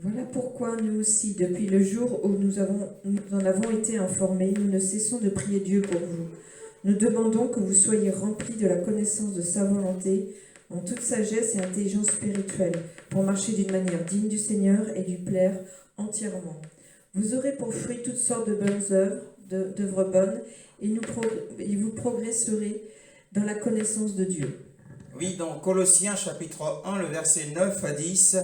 Voilà pourquoi nous aussi, depuis le jour où nous en avons été informés, nous ne cessons de prier Dieu pour vous. Nous demandons que vous soyez remplis de la connaissance de sa volonté, en toute sagesse et intelligence spirituelle, pour marcher d'une manière digne du Seigneur et lui plaire entièrement. Vous aurez pour fruit toutes sortes de bonnes œuvres, d'œuvres bonnes, et vous progresserez dans la connaissance de Dieu. Oui, dans Colossiens chapitre 1, le verset 9 à 10,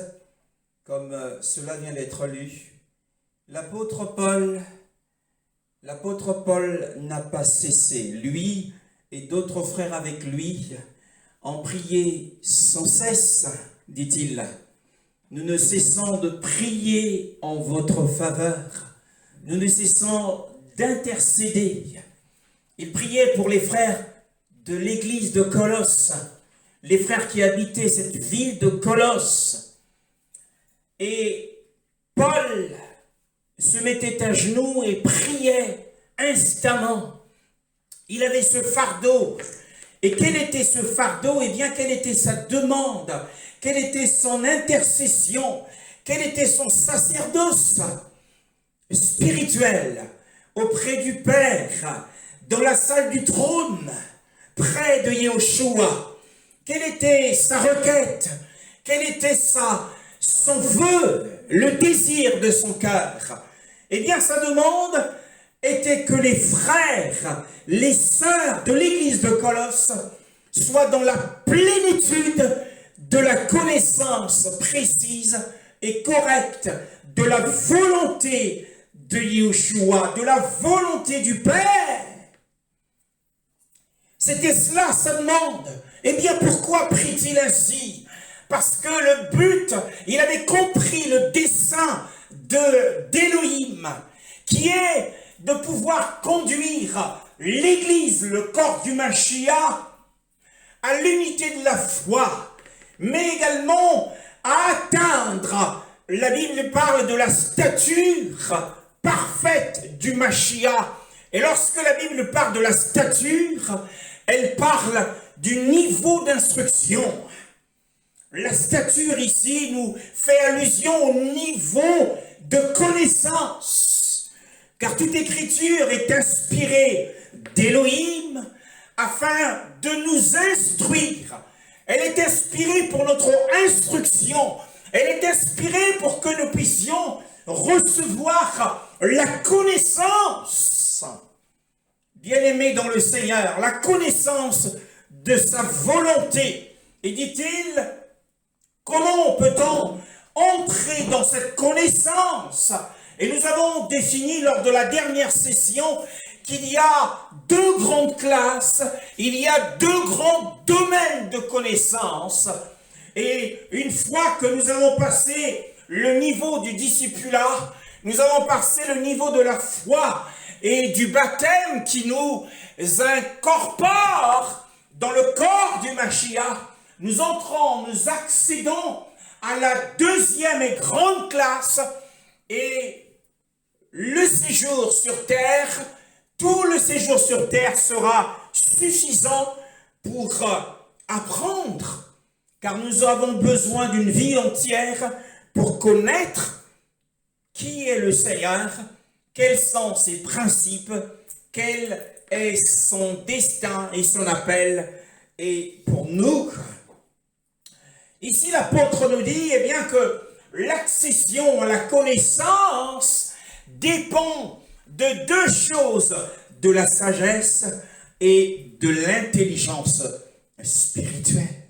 comme cela vient d'être lu, l'apôtre Paul n'a pas cessé, lui et d'autres frères avec lui, en prier sans cesse, dit-il. Nous ne cessons de prier en votre faveur. Nous ne cessons d'intercéder. Il priait pour les frères de l'église de Colosse, les frères qui habitaient cette ville de Colosse. Et Paul se mettait à genoux et priait instamment. Il avait ce fardeau. Et quel était ce fardeau? Eh bien, quelle était sa demande? Quelle était son intercession? Quel était son sacerdoce spirituel auprès du Père, dans la salle du trône, près de Yahushua? Quelle était sa requête? Quel était son vœu, le désir de son cœur? Eh bien, sa demande était que les frères, les sœurs de l'église de Colosse soient dans la plénitude de la connaissance précise et correcte de la volonté de Yahushua, de la volonté du Père. C'était cela sa demande. Eh bien, pourquoi prie-t-il ainsi? Parce que le but, il avait compris le dessein d'Élohim, qui est de pouvoir conduire l'Église, le corps du Mashiach, à l'unité de la foi, mais également à atteindre, la Bible parle de la stature parfaite du Mashiach. Et lorsque la Bible parle de la stature, elle parle du niveau d'instruction. La stature ici nous fait allusion au niveau de connaissance, car toute écriture est inspirée d'Élohim afin de nous instruire. Elle est inspirée pour notre instruction. Elle est inspirée pour que nous puissions recevoir la connaissance, bien-aimés dans le Seigneur, la connaissance de sa volonté. Et dit-il, comment peut-on entrer dans cette connaissance? Et nous avons défini lors de la dernière session qu'il y a deux grandes classes, il y a deux grands domaines de connaissance. Et une fois que nous avons passé le niveau du discipulat, nous avons passé le niveau de la foi et du baptême qui nous incorpore dans le corps du Mashiach, nous entrons, nous accédons à la deuxième et grande classe, et le séjour sur terre, tout le séjour sur terre sera suffisant pour apprendre, car nous avons besoin d'une vie entière pour connaître qui est le Seigneur, quels sont ses principes, quel est son destin et son appel. Et pour nous, ici l'apôtre nous dit eh bien que l'accession à la connaissance dépend de deux choses, de la sagesse et de l'intelligence spirituelle.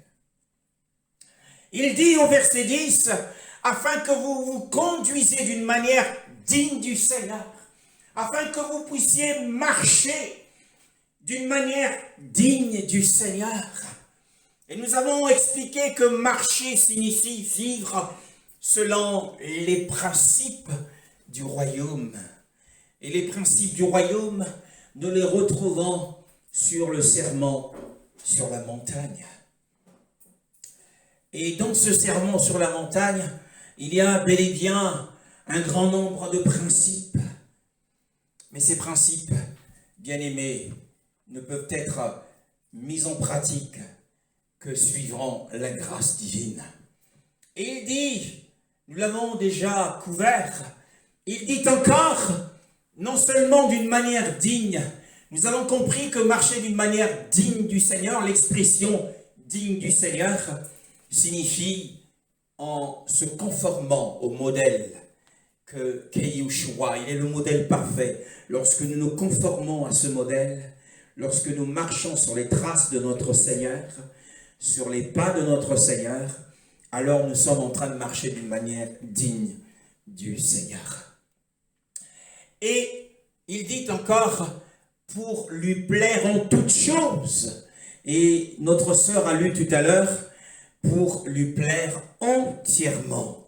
Il dit au verset 10, afin que vous vous conduisiez d'une manière digne du Seigneur, afin que vous puissiez marcher d'une manière digne du Seigneur. Et nous avons expliqué que marcher signifie vivre selon les principes du royaume. Et les principes du royaume, nous les retrouvons sur le serment sur la montagne. Et dans ce serment sur la montagne, il y a bel et bien un grand nombre de principes. Mais ces principes, bien-aimés, ne peuvent être mis en pratique que suivant la grâce divine. Et il dit, nous l'avons déjà couvert. Il dit encore, non seulement d'une manière digne, nous avons compris que marcher d'une manière digne du Seigneur, l'expression digne du Seigneur, signifie en se conformant au modèle qu'est Yeshua. Il est le modèle parfait. Lorsque nous nous conformons à ce modèle, lorsque nous marchons sur les traces de notre Seigneur, sur les pas de notre Seigneur, alors nous sommes en train de marcher d'une manière digne du Seigneur. Et il dit encore, pour lui plaire en toutes choses. Et notre sœur a lu tout à l'heure, pour lui plaire entièrement.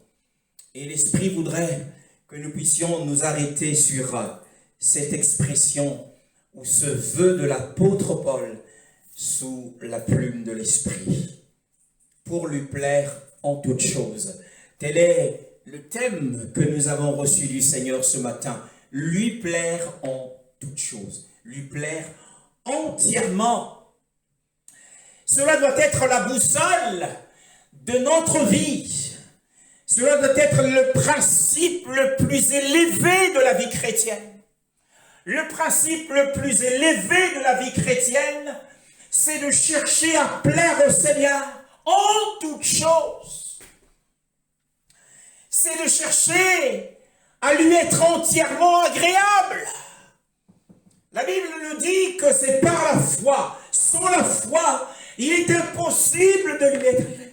Et l'Esprit voudrait que nous puissions nous arrêter sur cette expression ou ce vœu de l'apôtre Paul sous la plume de l'Esprit. Pour lui plaire en toutes choses. Tel est le thème que nous avons reçu du Seigneur ce matin. Lui plaire en toutes choses. Lui plaire entièrement. Cela doit être la boussole de notre vie. Cela doit être le principe le plus élevé de la vie chrétienne. Le principe le plus élevé de la vie chrétienne, c'est de chercher à plaire au Seigneur en toutes choses. C'est de chercher à lui être entièrement agréable. La Bible nous dit que c'est par la foi. Sans la foi, il est impossible de lui être agréable.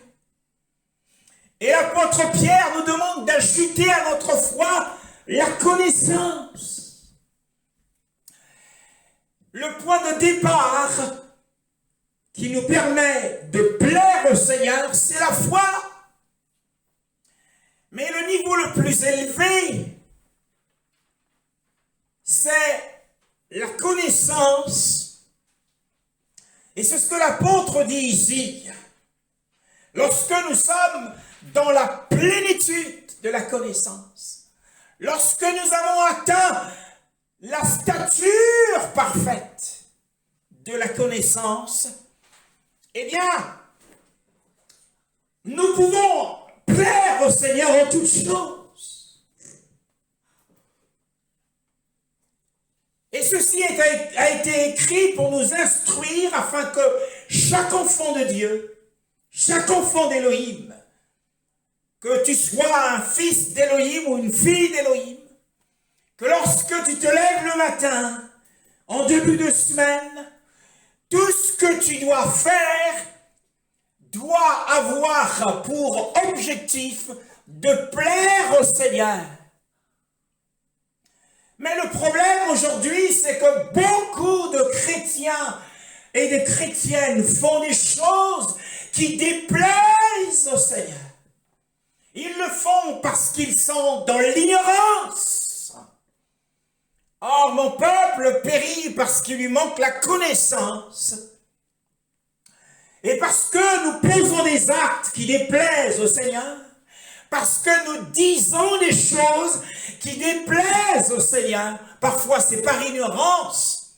Et l'apôtre Pierre nous demande d'ajouter à notre foi la connaissance. Le point de départ qui nous permet de plaire au Seigneur, c'est la foi. Mais le niveau le plus élevé, c'est la connaissance. Et c'est ce que l'apôtre dit ici. Lorsque nous sommes dans la plénitude de la connaissance, lorsque nous avons atteint la stature parfaite de la connaissance, eh bien, nous pouvons plaire au Seigneur en toutes choses. Et ceci a été écrit pour nous instruire afin que chaque enfant de Dieu, chaque enfant d'Élohim, que tu sois un fils d'Élohim ou une fille d'Élohim, que lorsque tu te lèves le matin, en début de semaine, tout ce que tu dois faire doit avoir pour objectif de plaire au Seigneur. Mais le problème aujourd'hui, c'est que beaucoup de chrétiens et de chrétiennes font des choses qui déplaisent au Seigneur. Ils le font parce qu'ils sont dans l'ignorance. Or, mon peuple périt parce qu'il lui manque la connaissance. Et parce que nous posons des actes qui déplaisent au Seigneur, parce que nous disons des choses qui déplaisent au Seigneur, parfois c'est par ignorance.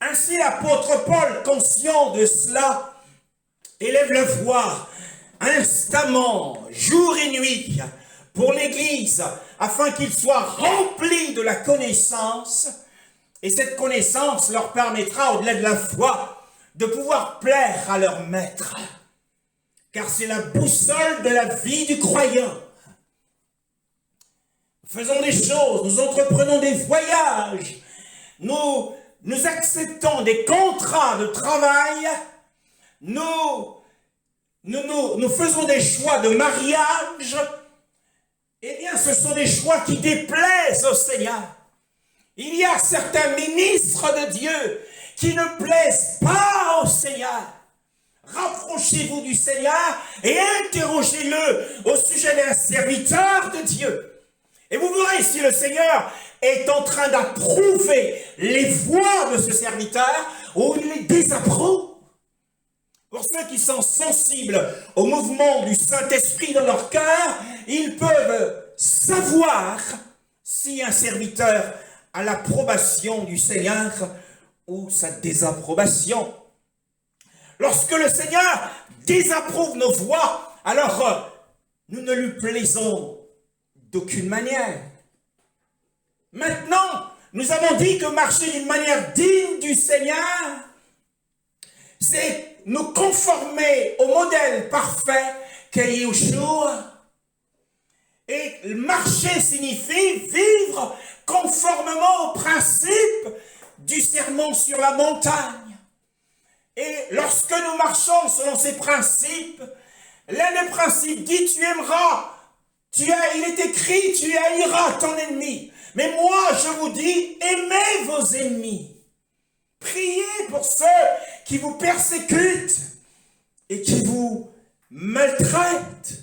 Ainsi l'apôtre Paul, conscient de cela, élève la voix instamment, jour et nuit, pour l'Église, afin qu'ils soient remplis de la connaissance. Et cette connaissance leur permettra, au-delà de la foi, de pouvoir plaire à leur maître. Car c'est la boussole de la vie du croyant. Nous faisons des choses, nous entreprenons des voyages, nous acceptons des contrats de travail, nous faisons des choix de mariage. Eh bien, ce sont des choix qui déplaisent au Seigneur. Il y a certains ministres de Dieu qui ne plaisent pas au Seigneur. Rapprochez-vous du Seigneur et interrogez-le au sujet d'un serviteur de Dieu. Et vous verrez si le Seigneur est en train d'approuver les voies de ce serviteur ou il les désapprouve. Pour ceux qui sont sensibles au mouvement du Saint-Esprit dans leur cœur, ils peuvent savoir si un serviteur a l'approbation du Seigneur ou sa désapprobation. Lorsque le Seigneur désapprouve nos voies, alors nous ne lui plaisons d'aucune manière. Maintenant, nous avons dit que marcher d'une manière digne du Seigneur, c'est nous conformer au modèle parfait qu'est Yeshua. Et marcher signifie vivre conformément aux principes du sermon sur la montagne. Et lorsque nous marchons selon ces principes, l'un des principes dit tu aimeras, il est écrit tu haïras ton ennemi. Mais moi je vous dis aimez vos ennemis. Priez pour ceux qui vous persécutent et qui vous maltraitent.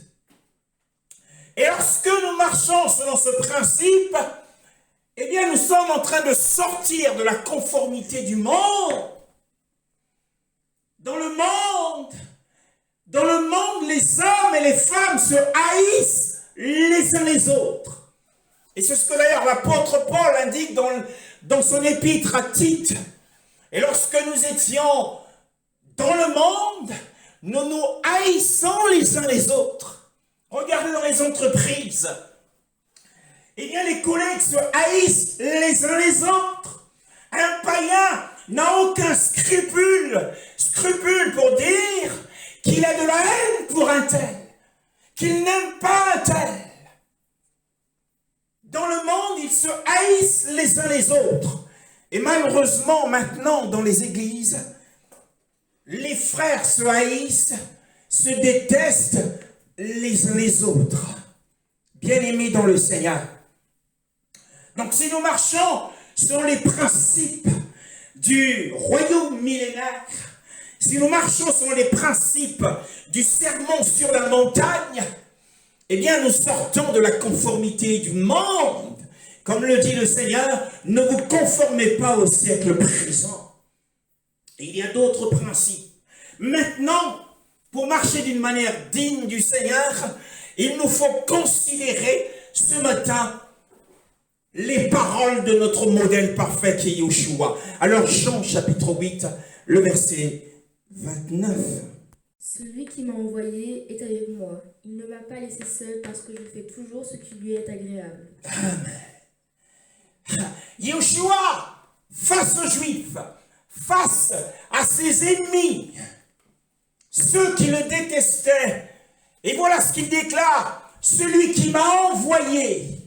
Et lorsque nous marchons selon ce principe, eh bien nous sommes en train de sortir de la conformité du monde. Dans le monde, les hommes et les femmes se haïssent les uns les autres. Et c'est ce que d'ailleurs l'apôtre Paul indique dans son épître à Tite. Et lorsque nous étions dans le monde, nous nous haïssons les uns les autres. Regardez dans les entreprises. Eh bien, les collègues se haïssent les uns les autres. Un païen n'a aucun scrupule pour dire qu'il a de la haine pour un tel, qu'il n'aime pas un tel. Dans le monde, ils se haïssent les uns les autres. Et malheureusement, maintenant, dans les églises, les frères se haïssent, se détestent les uns les autres. Bien-aimés dans le Seigneur. Donc, si nous marchons selon les principes du royaume millénaire, si nous marchons selon les principes du sermon sur la montagne, eh bien, nous sortons de la conformité du monde. Comme le dit le Seigneur, ne vous conformez pas au siècle présent. Et il y a d'autres principes. Maintenant, pour marcher d'une manière digne du Seigneur, il nous faut considérer ce matin les paroles de notre modèle parfait qui est Yeshua. Alors Jean chapitre 8, le verset 29. Celui qui m'a envoyé est avec moi. Il ne m'a pas laissé seul parce que je fais toujours ce qui lui est agréable. Amen. Yeshua, face aux Juifs, face à ses ennemis, ceux qui le détestaient, et voilà ce qu'il déclare, celui qui m'a envoyé,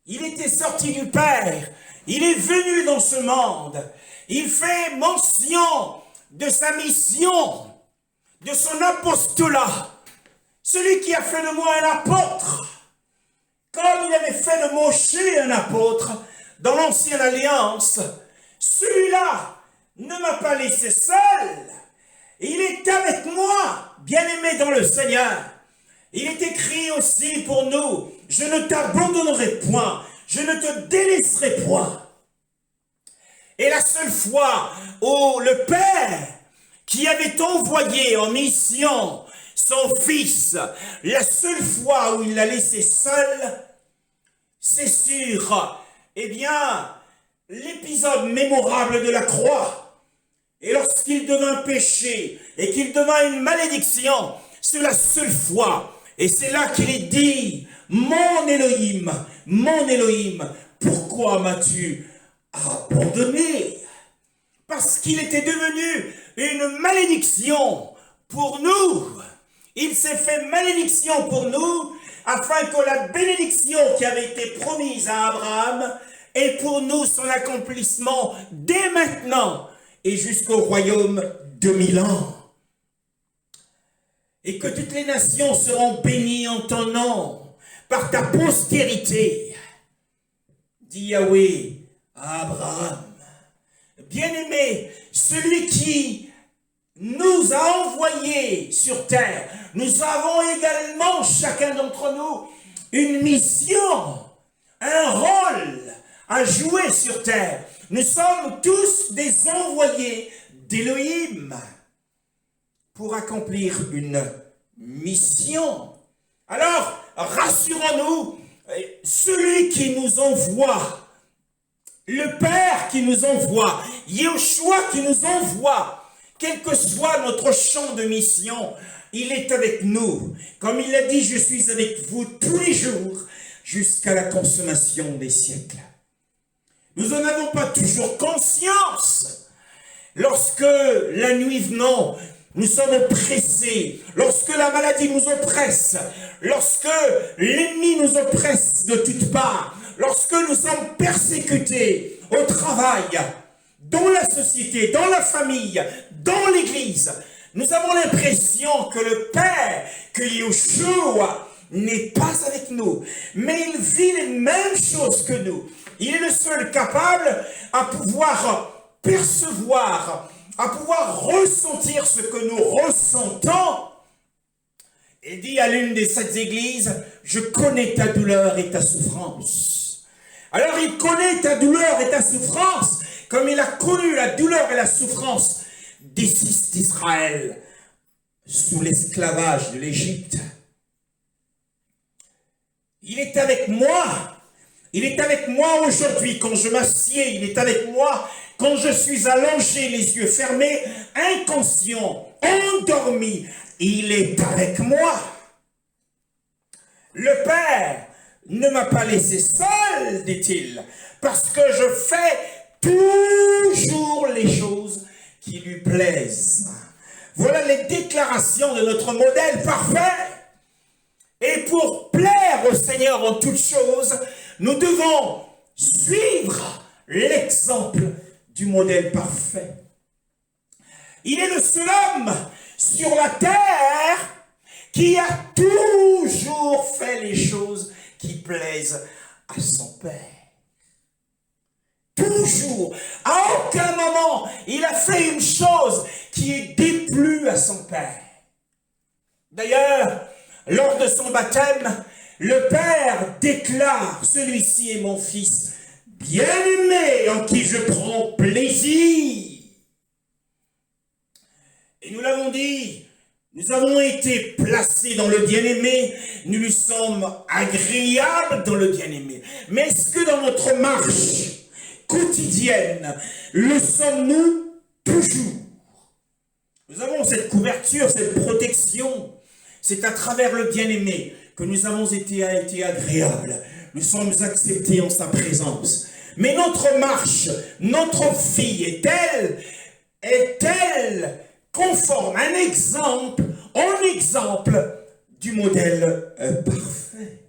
il était sorti du Père, il est venu dans ce monde, il fait mention de sa mission, de son apostolat, celui qui a fait de moi un apôtre, comme il avait fait de Moshe un apôtre, dans l'ancienne alliance, celui-là ne m'a pas laissé seul. Il est avec moi, bien-aimé dans le Seigneur. Il est écrit aussi pour nous, je ne t'abandonnerai point, je ne te délaisserai point. Et la seule fois où le Père, qui avait envoyé en mission son Fils, la seule fois où il l'a laissé seul, c'est sur eh bien, l'épisode mémorable de la croix. Et lorsqu'il devint péché et qu'il devint une malédiction, c'est la seule fois. Et c'est là qu'il est dit, mon Elohim, pourquoi m'as-tu abandonné? Parce qu'il était devenu une malédiction pour nous. Il s'est fait malédiction pour nous, afin que la bénédiction qui avait été promise à Abraham ait pour nous son accomplissement dès maintenant et jusqu'au royaume de 1000 ans. Et que toutes les nations seront bénies en ton nom, par ta postérité, dit Yahweh à Abraham. Bien-aimé, celui qui nous a envoyés sur terre, nous avons également, chacun d'entre nous, une mission, un rôle à jouer sur terre. Nous sommes tous des envoyés d'Élohim pour accomplir une mission. Alors, rassurons-nous, celui qui nous envoie, le Père qui nous envoie, Yeshua qui nous envoie, quel que soit notre champ de mission, il est avec nous. Comme il a dit, je suis avec vous tous les jours jusqu'à la consommation des siècles. Nous n'en avons pas toujours conscience. Lorsque la nuit venant, nous sommes oppressés, lorsque la maladie nous oppresse, lorsque l'ennemi nous oppresse de toutes parts, lorsque nous sommes persécutés au travail, dans la société, dans la famille, dans l'église, nous avons l'impression que le Père, que Yeshua, n'est pas avec nous, mais il vit les mêmes choses que nous. Il est le seul capable à pouvoir percevoir, à pouvoir ressentir ce que nous ressentons. Il dit à l'une des 7 églises, je connais ta douleur et ta souffrance. Alors il connaît ta douleur et ta souffrance, comme il a connu la douleur et la souffrance des fils d'Israël sous l'esclavage de l'Égypte. Il est avec moi. Il est avec moi aujourd'hui quand je m'assieds. Il est avec moi quand je suis allongé, les yeux fermés, inconscient, endormi. Il est avec moi. Le Père ne m'a pas laissé seul, dit-il, parce que je fais toujours les choses qui lui plaisent. Voilà les déclarations de notre modèle parfait. Et pour plaire au Seigneur en toutes choses, nous devons suivre l'exemple du modèle parfait. Il est le seul homme sur la terre qui a toujours fait les choses qui plaisent à son Père. Toujours. À aucun moment, il a fait une chose qui est déplu à son Père. D'ailleurs, lors de son baptême, le Père déclare, celui-ci est mon fils bien-aimé en qui je prends plaisir. Et nous l'avons dit, nous avons été placés dans le bien-aimé, nous lui sommes agréables dans le bien-aimé. Mais est-ce que dans notre marche quotidienne, le sommes-nous toujours? Nous avons cette couverture, cette protection. C'est à travers le bien-aimé que nous avons été agréables. Nous sommes acceptés en sa présence. Mais notre marche, notre vie est-elle conforme, un exemple, en exemple du modèle parfait?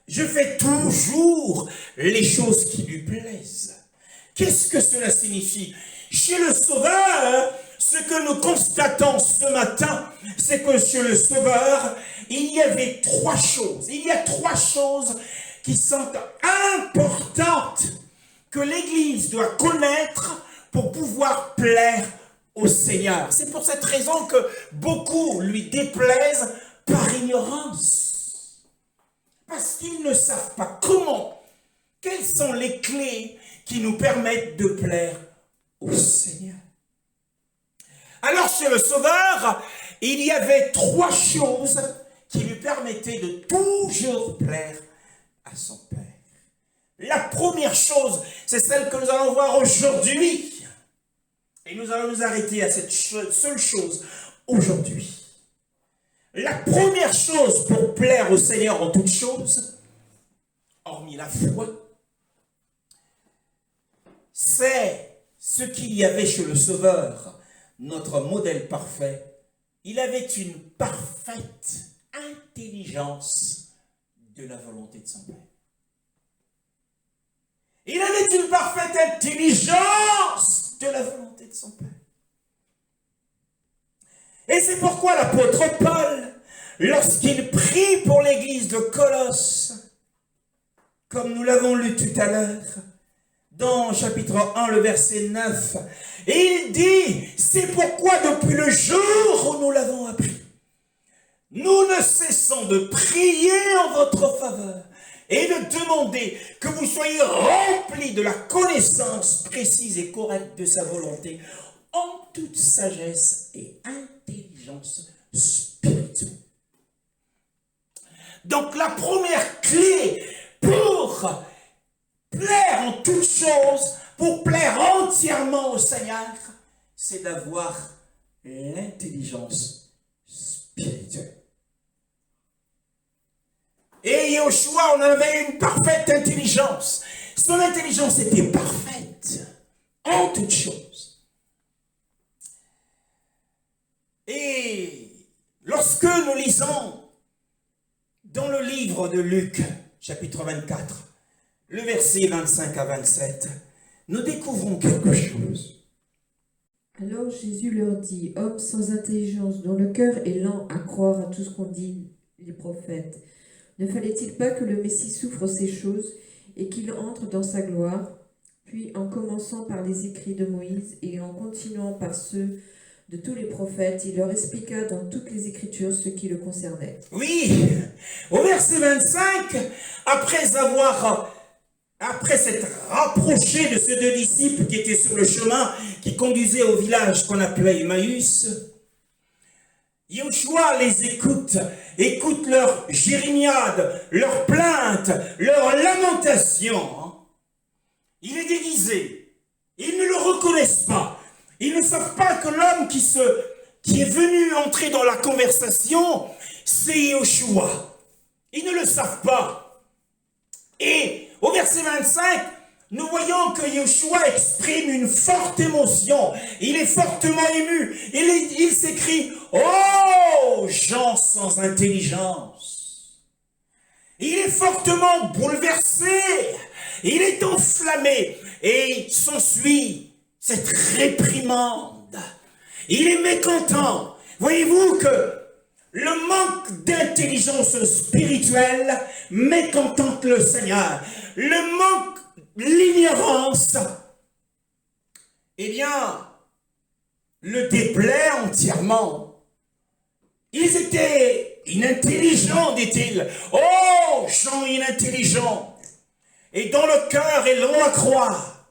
Je fais toujours les choses qui lui plaisent. Qu'est-ce que cela signifie? Chez le Sauveur, ce que nous constatons ce matin, c'est que chez le Sauveur, il y avait 3 choses. Il y a 3 choses qui sont importantes que l'Église doit connaître pour pouvoir plaire au Seigneur. C'est pour cette raison que beaucoup lui déplaisent par ignorance. Parce qu'ils ne savent pas comment, quelles sont les clés qui nous permettent de plaire au Seigneur. Alors chez le Sauveur, il y avait 3 choses qui lui permettaient de toujours plaire à son Père. La première chose, c'est celle que nous allons voir aujourd'hui. Et nous allons nous arrêter à cette seule chose aujourd'hui. La première chose pour plaire au Seigneur en toutes choses, hormis la foi, c'est ce qu'il y avait chez le Sauveur, notre modèle parfait. Il avait une parfaite intelligence de la volonté de son Père. Il avait une parfaite intelligence de la volonté de son Père. Et c'est pourquoi l'apôtre Paul, lorsqu'il prie pour l'église de Colosse, comme nous l'avons lu tout à l'heure, dans chapitre 1, le verset 9, et il dit, c'est pourquoi depuis le jour où nous l'avons appris, nous ne cessons de prier en votre faveur et de demander que vous soyez remplis de la connaissance précise et correcte de sa volonté, en toute sagesse et intelligence spirituelle. Donc la première clé pour plaire en toutes choses, pour plaire entièrement au Seigneur, c'est d'avoir l'intelligence spirituelle. Et Yoshua en avait une parfaite intelligence. Son intelligence était parfaite en toutes choses. Et lorsque nous lisons dans le livre de Luc, chapitre 24, le verset 25 à 27, nous découvrons quelque chose. Alors Jésus leur dit, hommes sans intelligence, dont le cœur est lent à croire à tout ce qu'ont dit les prophètes, ne fallait-il pas que le Messie souffre ces choses et qu'il entre dans sa gloire? Puis en commençant par les écrits de Moïse et en continuant par ceux de tous les prophètes, il leur expliqua dans toutes les Écritures ce qui le concernait. Oui, au verset 25, après s'être rapproché de ces deux disciples qui étaient sur le chemin qui conduisait au village qu'on appelait Emmaüs, Yoshua les écoute leur jérémiade, leurs plaintes, leurs lamentations. Il est déguisé, ils ne le reconnaissent pas, ils ne savent pas que l'homme qui est venu entrer dans la conversation, c'est Yoshua. Ils ne le savent pas. Et au verset 25, nous voyons que Yoshua exprime une forte émotion. Il est fortement ému. Il s'écrie « Oh, gens sans intelligence !» Il est fortement bouleversé. Il est enflammé. Et s'ensuit cette réprimande. Il est mécontent. Voyez-vous que le manque d'intelligence spirituelle mécontente le Seigneur. Le manque, l'ignorance, eh bien, le déplaît entièrement. Ils étaient inintelligents, dit-il. Oh, gens inintelligents. Et dont le cœur est long à croire.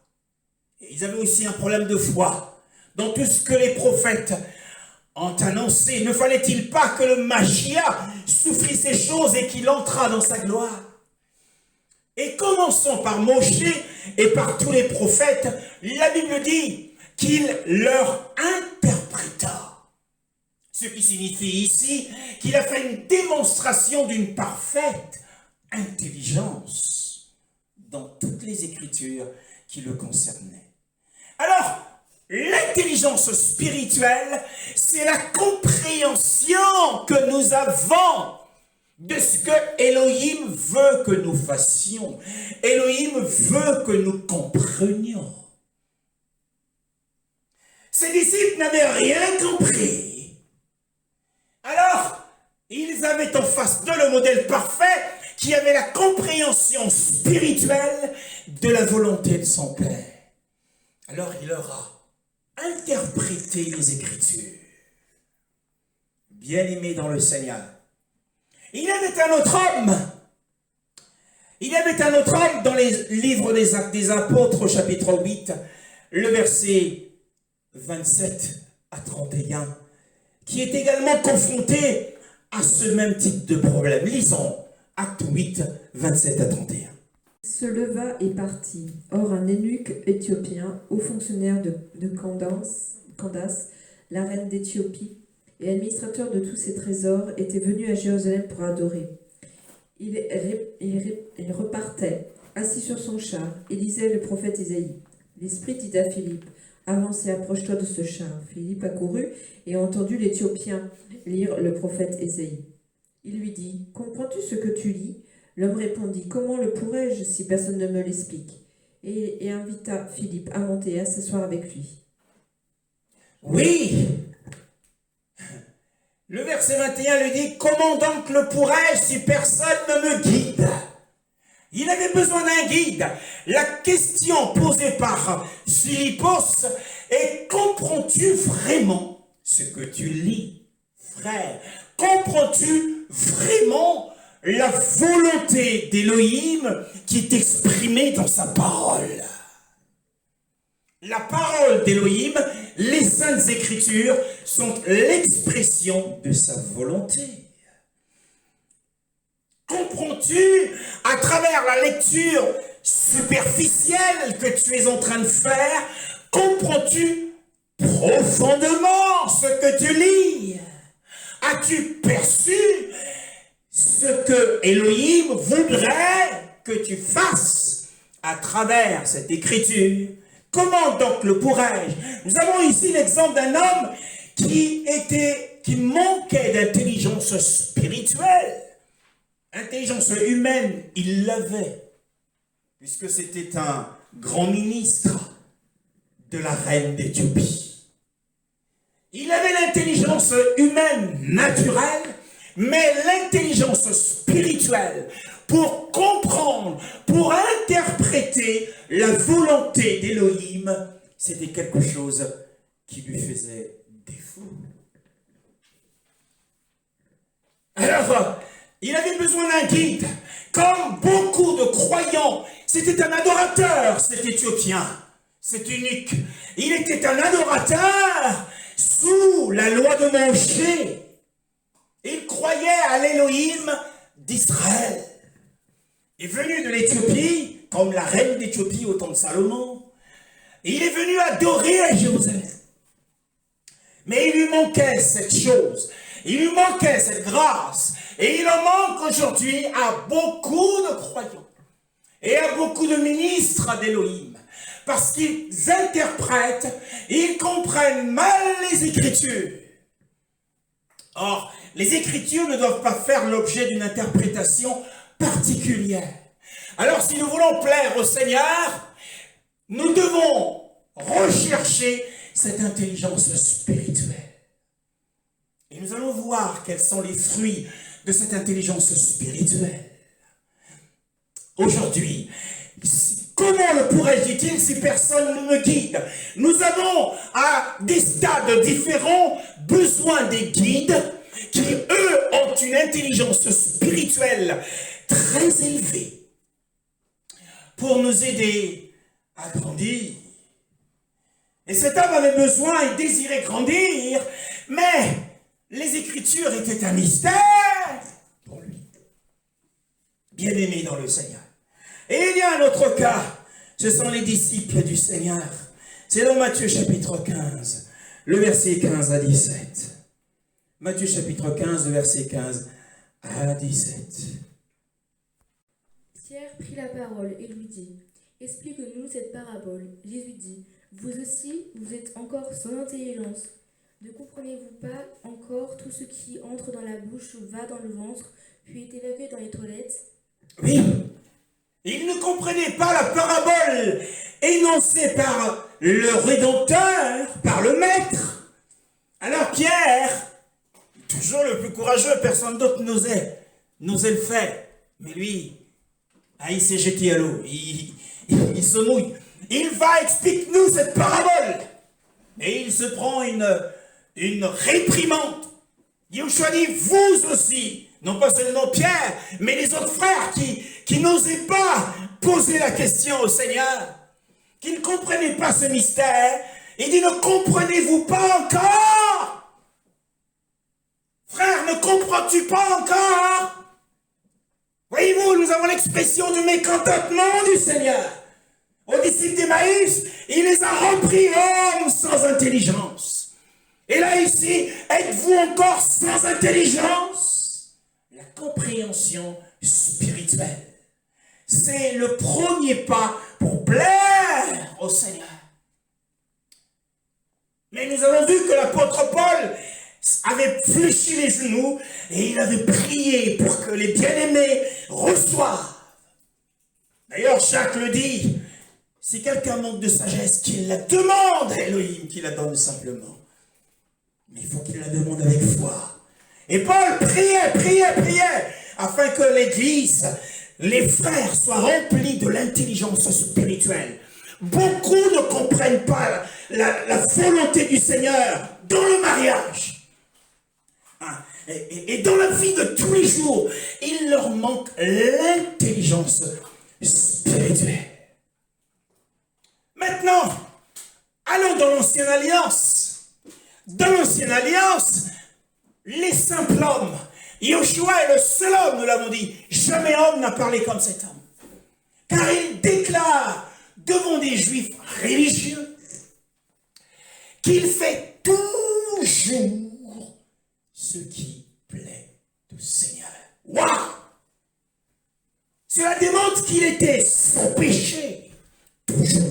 Et ils avaient aussi un problème de foi dans tout ce que les prophètes ont annoncé. Ne fallait-il pas que le Machia souffrit ces choses et qu'il entrât dans sa gloire? Et commençons par Moïse et par tous les prophètes, la Bible dit qu'il leur interpréta. Ce qui signifie ici qu'il a fait une démonstration d'une parfaite intelligence dans toutes les Écritures qui le concernaient. Alors, l'intelligence spirituelle, c'est la compréhension que nous avons de ce que Elohim veut que nous fassions. Elohim veut que nous comprenions. Ces disciples n'avaient rien compris. Alors, ils avaient en face d'eux le modèle parfait qui avait la compréhension spirituelle de la volonté de son Père. Alors, il leur a interprété les Écritures. Bien-aimés dans le Seigneur. Il y avait un autre homme. Il y avait un autre homme dans les livres des Actes des Apôtres, au chapitre 8, le verset 27 à 31, qui est également confronté à ce même type de problème. Lisons Actes 8, 27 à 31. Se leva et partit. Or, un eunuque éthiopien, haut fonctionnaire de Candace, la reine d'Éthiopie, et administrateur de tous ses trésors, était venu à Jérusalem pour adorer. Il repartait, assis sur son char, et lisait le prophète Isaïe. L'Esprit dit à Philippe, « Avance et approche-toi de ce char. » Philippe accourut et entendu l'Éthiopien lire le prophète Isaïe. Il lui dit, « Comprends-tu ce que tu lis ?» L'homme répondit, « Comment le pourrais-je si personne ne me l'explique ?» et invita Philippe à monter et à s'asseoir avec lui. Oui! Le verset 21 lui dit, « Comment donc le pourrais-je si personne ne me guide ?» Il avait besoin d'un guide. La question posée par Philippos est, « Comprends-tu vraiment ce que tu lis, frère? Comprends-tu vraiment la volonté d'Élohim qui est exprimée dans sa parole? » La parole d'Élohim, les Saintes Écritures, sont l'expression de sa volonté. Comprends-tu, à travers la lecture superficielle que tu es en train de faire, comprends-tu profondément ce que tu lis? As-tu perçu ce que Elohim voudrait que tu fasses à travers cette écriture. Comment donc le pourrais-je? Nous avons ici l'exemple d'un homme qui manquait d'intelligence spirituelle. Intelligence humaine, il l'avait, puisque c'était un grand ministre de la reine d'Éthiopie. Il avait l'intelligence humaine naturelle, mais l'intelligence spirituelle pour comprendre, pour interpréter la volonté d'Élohim, c'était quelque chose qui lui faisait défaut. Alors, il avait besoin d'un guide. Comme beaucoup de croyants, c'était un adorateur, cet Éthiopien, cet eunuque. Il était un adorateur sous la loi de Moshe. Il croyait à l'Élohim d'Israël. Il est venu de l'Éthiopie, comme la reine d'Éthiopie au temps de Salomon. Et il est venu adorer à Jérusalem. Mais il lui manquait cette chose. Il lui manquait cette grâce. Et il en manque aujourd'hui à beaucoup de croyants. Et à beaucoup de ministres d'Élohim. Parce qu'ils interprètent, ils comprennent mal les Écritures. Or, les Écritures ne doivent pas faire l'objet d'une interprétation particulière. Alors, si nous voulons plaire au Seigneur, nous devons rechercher cette intelligence spirituelle. Et nous allons voir quels sont les fruits de cette intelligence spirituelle. Aujourd'hui, comment le pourrais-je, dit-il, si personne ne me guide? Nous avons, à des stades différents, besoin des guides qui, eux, ont une intelligence spirituelle très élevée pour nous aider à grandir. Et cet homme avait besoin et désirait grandir, mais les Écritures étaient un mystère pour lui. Bien-aimé dans le Seigneur. Et il y a un autre cas, ce sont les disciples du Seigneur. C'est dans Matthieu chapitre 15, le verset 15 à 17. Matthieu chapitre 15, le verset 15 à 17. Pierre prit la parole et lui dit, « Explique-nous cette parabole. » Jésus dit, « Vous aussi, vous êtes encore sans intelligence. Ne comprenez-vous pas encore tout ce qui entre dans la bouche va dans le ventre, puis est évacué dans les toilettes ?» Oui, ils ne comprenaient pas la parabole énoncée par le Rédempteur, par le Maître. Alors Pierre, toujours le plus courageux, personne d'autre n'osait le faire. Mais lui, il s'est jeté à l'eau, il se mouille. Il va, explique-nous cette parabole. Et il se prend une réprimande. Yeshua dit, vous aussi, non pas seulement Pierre, mais les autres frères qui n'osaient pas poser la question au Seigneur, qui ne comprenaient pas ce mystère. Il dit, ne comprenez-vous pas encore? Frère, ne comprends-tu pas encore? Voyez-vous, nous avons l'expression du mécontentement du Seigneur. Aux disciples d'Emmaüs, il les a repris hommes sans intelligence. Et là ici, êtes-vous encore sans intelligence? La compréhension spirituelle, c'est le premier pas pour plaire au Seigneur. Mais nous avons vu que l'apôtre Paul avait fléchi les genoux et il avait prié pour que les bien-aimés reçoivent. D'ailleurs, Jacques le dit, si quelqu'un manque de sagesse, qu'il la demande à Elohim, qu'il la donne simplement. Mais il faut qu'il la demande avec foi. Et Paul priait, afin que l'Église, les frères, soient remplis de l'intelligence spirituelle. Beaucoup ne comprennent pas la volonté du Seigneur dans le mariage. Et dans la vie de tous les jours, il leur manque l'intelligence spirituelle. Maintenant, allons dans l'Ancienne Alliance. Dans l'Ancienne Alliance, les simples hommes, Yeshua est le seul homme, nous l'avons dit, jamais homme n'a parlé comme cet homme. Car il déclare devant des Juifs religieux qu'il fait toujours ce qui plaît au Seigneur. Waouh! Cela démontre qu'il était sans péché, toujours.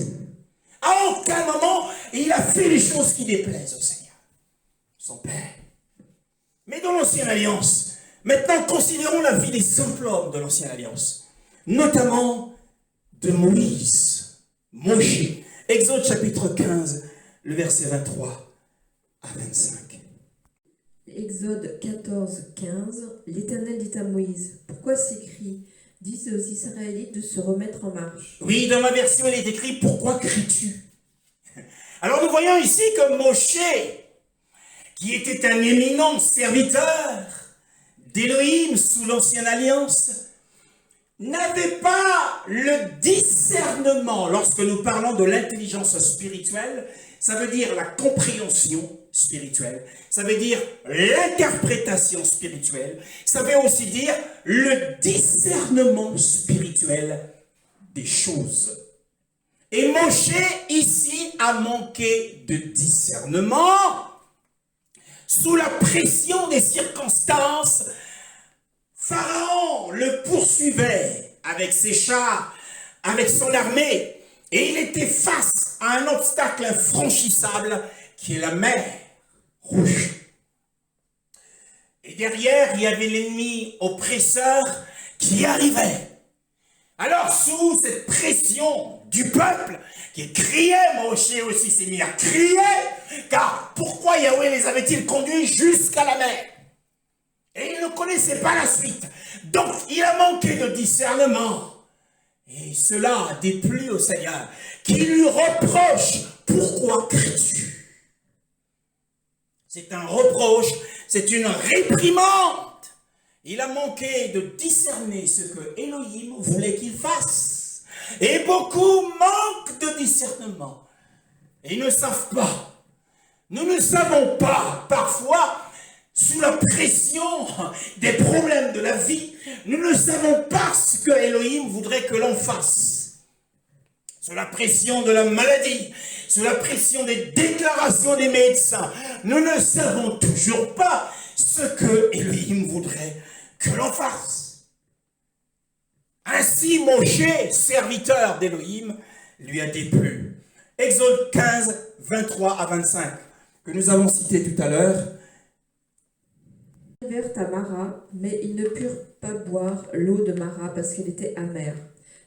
À aucun moment, il a fait les choses qui déplaisent au Seigneur, son Père. Mais dans l'Ancienne Alliance, maintenant considérons la vie des simples hommes de l'Ancienne Alliance, notamment de Moïse, Moshe. Exode chapitre 15, le verset 23 à 25. Exode 14, 15. L'Éternel dit à Moïse, pourquoi s'écrie, dis aux Israélites de se remettre en marche. Oui, dans ma version, il est écrit, pourquoi cries-tu? Alors nous voyons ici que Moshe, qui était un éminent serviteur d'Élohim sous l'Ancienne Alliance, n'avait pas le discernement. Lorsque nous parlons de l'intelligence spirituelle, ça veut dire la compréhension spirituelle, ça veut dire l'interprétation spirituelle, ça veut aussi dire le discernement spirituel des choses. Et Moshe, ici, a manqué de discernement sous la pression des circonstances. Pharaon le poursuivait avec ses chars, avec son armée, et il était face à un obstacle infranchissable qui est la mer Rouge. Et derrière, il y avait l'ennemi oppresseur qui arrivait. Alors, sous cette pression du peuple qui criait, Moshe aussi s'est mis à crier, car pourquoi Yahweh les avait-il conduits jusqu'à la mer? Et il ne connaissait pas la suite. Donc, il a manqué de discernement. Et cela a déplu au Seigneur, qui lui reproche, pourquoi cries-tu? C'est un reproche, c'est une réprimande. Il a manqué de discerner ce que Elohim voulait qu'il fasse. Et beaucoup manquent de discernement. Et ils ne savent pas. Nous ne savons pas, parfois, sous la pression des problèmes de la vie, nous ne savons pas ce que Elohim voudrait que l'on fasse. Sous la pression de la maladie, sous la pression des déclarations des médecins, nous ne savons toujours pas ce que Elohim voudrait que l'on fasse. Ainsi, Moshe, serviteur d'Elohim, lui a déplu. Exode 15, 23 à 25, que nous avons cité tout à l'heure. Ils vinrent à Mara, mais ils ne purent pas boire l'eau de Mara parce qu'elle était amère.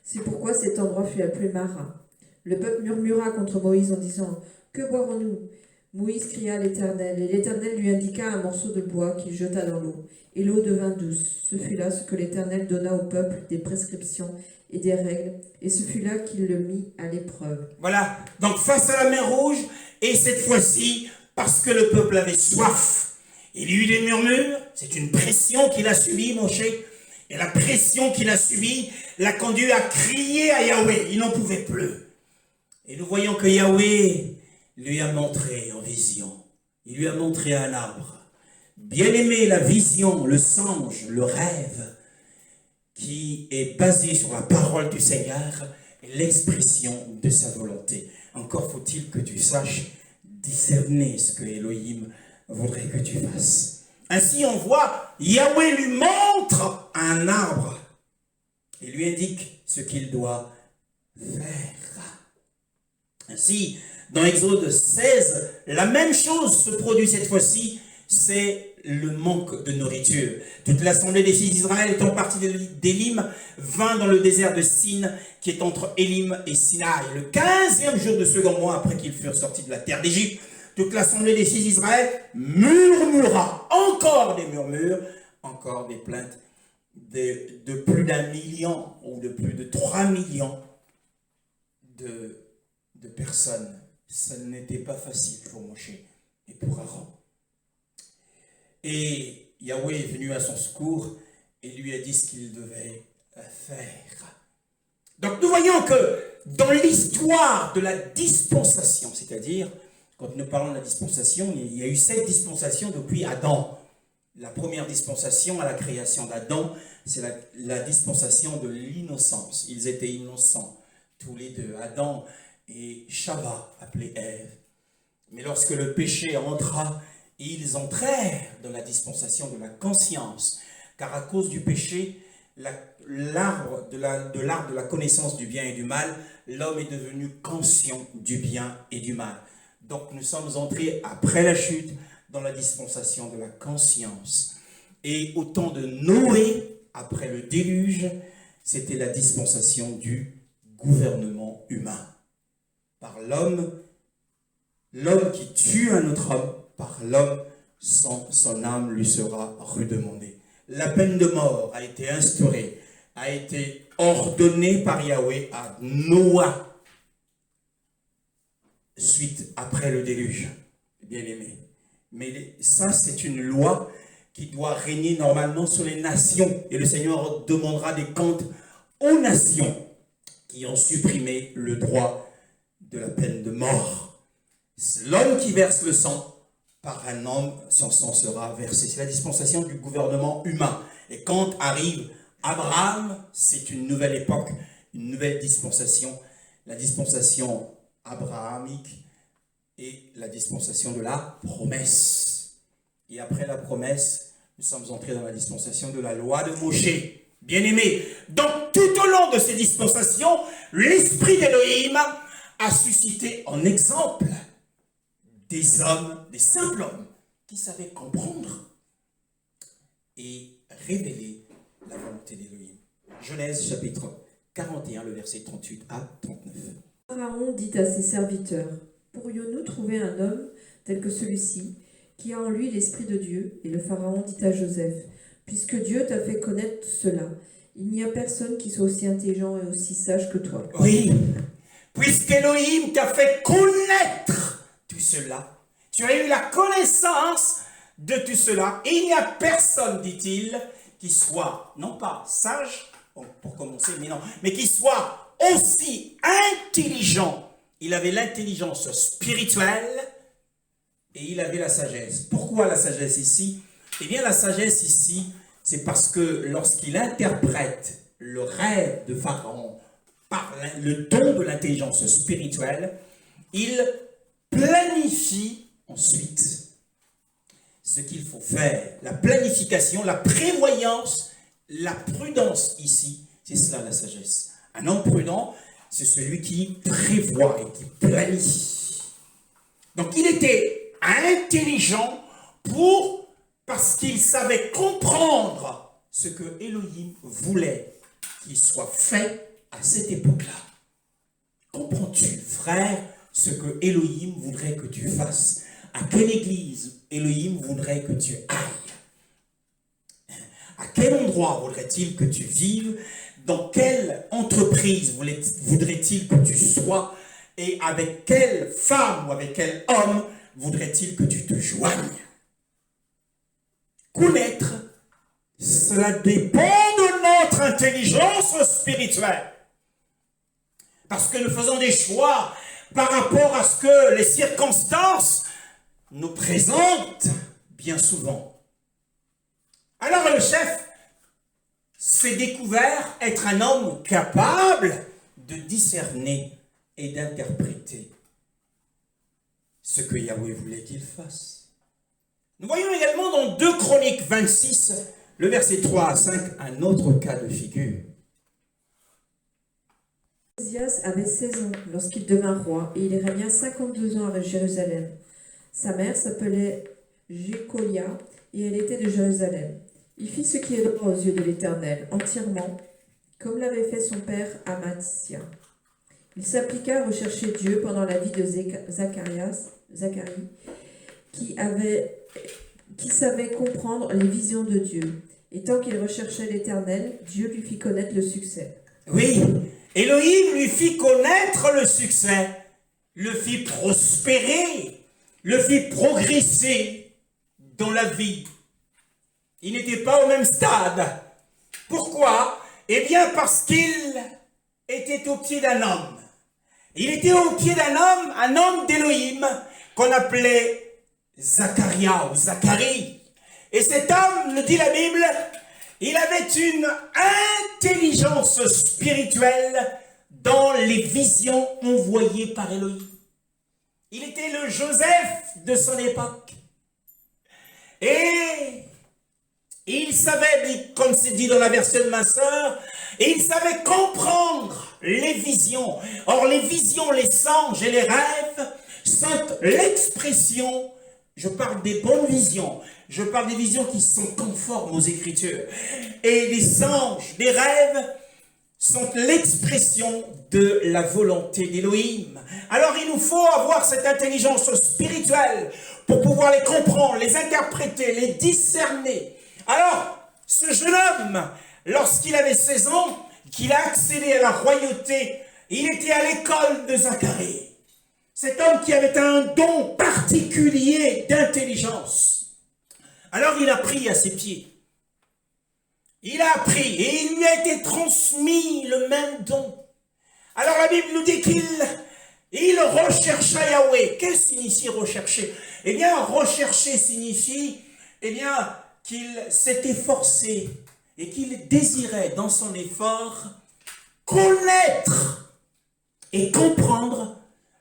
C'est pourquoi cet endroit fut appelé Mara. Le peuple murmura contre Moïse en disant, « Que boirons-nous » Moïse cria à l'Éternel, et l'Éternel lui indiqua un morceau de bois qu'il jeta dans l'eau, et l'eau devint douce. Ce fut là ce que l'Éternel donna au peuple des prescriptions et des règles, et ce fut là qu'il le mit à l'épreuve. Voilà, donc face à la mer Rouge, et cette fois-ci, parce que le peuple avait soif, il y a eu des murmures, c'est une pression qu'il a subie, Moshe, et la pression qu'il a subie l'a conduit à crier à Yahweh, il n'en pouvait plus. Et nous voyons que Yahweh lui a montré en vision, il lui a montré un arbre. Bien aimé, la vision, le songe, le rêve, qui est basé sur la parole du Seigneur et l'expression de sa volonté. Encore faut-il que tu saches discerner ce que Elohim voudrait que tu fasses. Ainsi, on voit, Yahweh lui montre un arbre et lui indique ce qu'il doit faire. Ainsi, dans Exode 16, la même chose se produit cette fois-ci, c'est le manque de nourriture. Toute l'assemblée des fils d'Israël étant partie d'Élim, vint dans le désert de Sin, qui est entre Élim et Sinaï. Le 15e jour de second mois après qu'ils furent sortis de la terre d'Égypte, toute l'assemblée des fils d'Israël murmura, encore des murmures, encore des plaintes de plus d'1 million ou de plus de 3 millions de personnes. Ça n'était pas facile pour Moshe et pour Aaron. Et Yahweh est venu à son secours et lui a dit ce qu'il devait faire. Donc nous voyons que dans l'histoire de la dispensation, c'est-à-dire, quand nous parlons de la dispensation, il y a eu 7 dispensations depuis Adam. La première dispensation à la création d'Adam, c'est la dispensation de l'innocence. Ils étaient innocents, tous les deux, Adam et Chava, appelée Ève. Mais lorsque le péché entra, ils entrèrent dans la dispensation de la conscience, Car à cause du péché, l'arbre de la connaissance du bien et du mal, l'homme est devenu conscient du bien et du mal. Donc nous sommes entrés après la chute dans la dispensation de la conscience. Et au temps de Noé, après le déluge, c'était la dispensation du gouvernement humain. Par l'homme qui tue un autre homme, par l'homme, son âme lui sera redemandée. La peine de mort a été instaurée, a été ordonnée par Yahweh à Noah, suite après le déluge, bien aimé. Mais ça, c'est une loi qui doit régner normalement sur les nations. Et le Seigneur demandera des comptes aux nations qui ont supprimé le droit de la peine de mort. L'homme qui verse le sang, par un homme, son sang sera versé. C'est la dispensation du gouvernement humain. Et quand arrive Abraham, c'est une nouvelle époque, une nouvelle dispensation, la dispensation abrahamique et la dispensation de la promesse. Et après la promesse, nous sommes entrés dans la dispensation de la loi de Moshe. Bien-aimés, donc tout au long de ces dispensations, l'esprit d'Élohim a suscité en exemple des hommes, des simples hommes, qui savaient comprendre et révéler la volonté d'Élohim. Genèse chapitre 41, le verset 38 à 39. Pharaon dit à ses serviteurs, « Pourrions-nous trouver un homme tel que celui-ci, qui a en lui l'Esprit de Dieu ?» Et le Pharaon dit à Joseph, « Puisque Dieu t'a fait connaître cela, il n'y a personne qui soit aussi intelligent et aussi sage que toi. » Oui, puisqu'Élohim t'a fait connaître tout cela, tu as eu la connaissance de tout cela, et il n'y a personne, dit-il, qui soit, non pas sage, pour commencer, mais qui soit aussi intelligent. Il avait l'intelligence spirituelle et il avait la sagesse. Pourquoi la sagesse ici? Eh bien, la sagesse ici, c'est parce que lorsqu'il interprète le rêve de Pharaon par le don de l'intelligence spirituelle, il planifie ensuite ce qu'il faut faire. La planification, la prévoyance, la prudence ici, c'est cela la sagesse. Un homme prudent, c'est celui qui prévoit et qui planifie. Donc il était intelligent parce qu'il savait comprendre ce que Elohim voulait qu'il soit fait à cette époque-là. Comprends-tu, frère, ce que Elohim voudrait que tu fasses? À quelle église Elohim voudrait que tu ailles? À quel endroit voudrait-il que tu vives? Dans quelle entreprise voudrait-il que tu sois? Et avec quelle femme ou avec quel homme voudrait-il que tu te joignes? Connaître, cela dépend de notre intelligence spirituelle. Parce que nous faisons des choix par rapport à ce que les circonstances nous présentent bien souvent. Alors le chef s'est découvert être un homme capable de discerner et d'interpréter ce que Yahweh voulait qu'il fasse. Nous voyons également dans 2 Chroniques 26, le verset 3 à 5, un autre cas de figure. Ozias avait 16 ans lorsqu'il devint roi et il régna 52 ans à Jérusalem. Sa mère s'appelait Jécolia et elle était de Jérusalem. Il fit ce qui est droit aux yeux de l'Éternel, entièrement, comme l'avait fait son père Amathia. Il s'appliqua à rechercher Dieu pendant la vie de Zacharie, qui savait comprendre les visions de Dieu. Et tant qu'il recherchait l'Éternel, Dieu lui fit connaître le succès. Oui, Elohim lui fit connaître le succès, le fit prospérer, le fit progresser dans la vie. Il n'était pas au même stade. Pourquoi? Eh bien parce qu'il était au pied d'un homme. Il était au pied d'un homme, un homme d'Élohim, qu'on appelait Zacharia ou Zacharie. Et cet homme, nous dit la Bible, il avait une intelligence spirituelle dans les visions envoyées par Elohim. Il était le Joseph de son époque. Et Et il savait, comme c'est dit dans la version de ma sœur, et il savait comprendre les visions. Or, les visions, les songes et les rêves sont l'expression, je parle des bonnes visions, je parle des visions qui sont conformes aux Écritures. Et les songes, les rêves sont l'expression de la volonté d'Élohim. Alors, il nous faut avoir cette intelligence spirituelle pour pouvoir les comprendre, les interpréter, les discerner. Alors, ce jeune homme, lorsqu'il avait 16 ans, qu'il a accédé à la royauté, il était à l'école de Zacharie. Cet homme qui avait un don particulier d'intelligence. Alors, il a pris à ses pieds. Il a appris et il lui a été transmis le même don. Alors, la Bible nous dit qu'il rechercha Yahweh. Qu'est-ce que signifie rechercher? Eh bien, rechercher signifie, qu'il s'est efforcé et qu'il désirait dans son effort connaître et comprendre